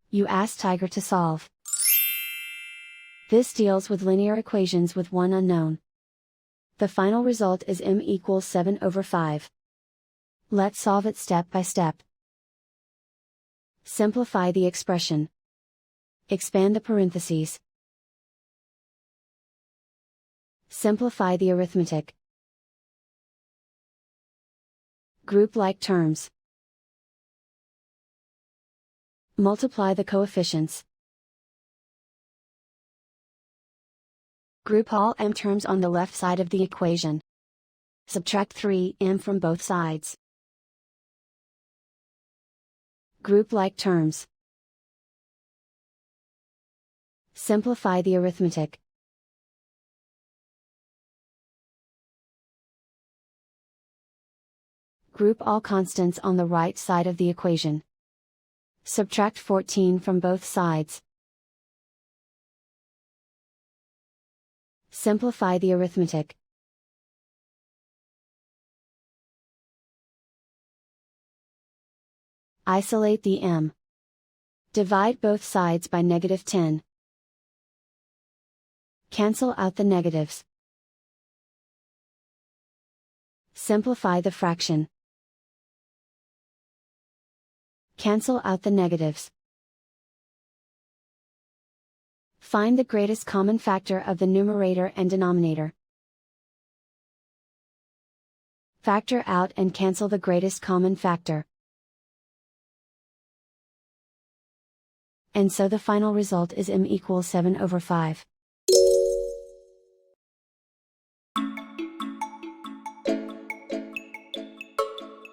You ask Tiger to solve. This deals with linear equations with one unknown. The final result is m equals 7/5. Let's solve it step by step. Simplify the expression. Expand the parentheses. Simplify the arithmetic. Group like terms. Multiply the coefficients. Group all m terms on the left side of the equation. Subtract 3m from both sides. Group like terms. Simplify the arithmetic. Group all constants on the right side of the equation. Subtract 14 from both sides. Simplify the arithmetic. Isolate the m. Divide both sides by -10. Cancel out the negatives. Simplify the fraction. Cancel out the negatives. Find the greatest common factor of the numerator and denominator. Factor out and cancel the greatest common factor. And so the final result is m equals 7/5.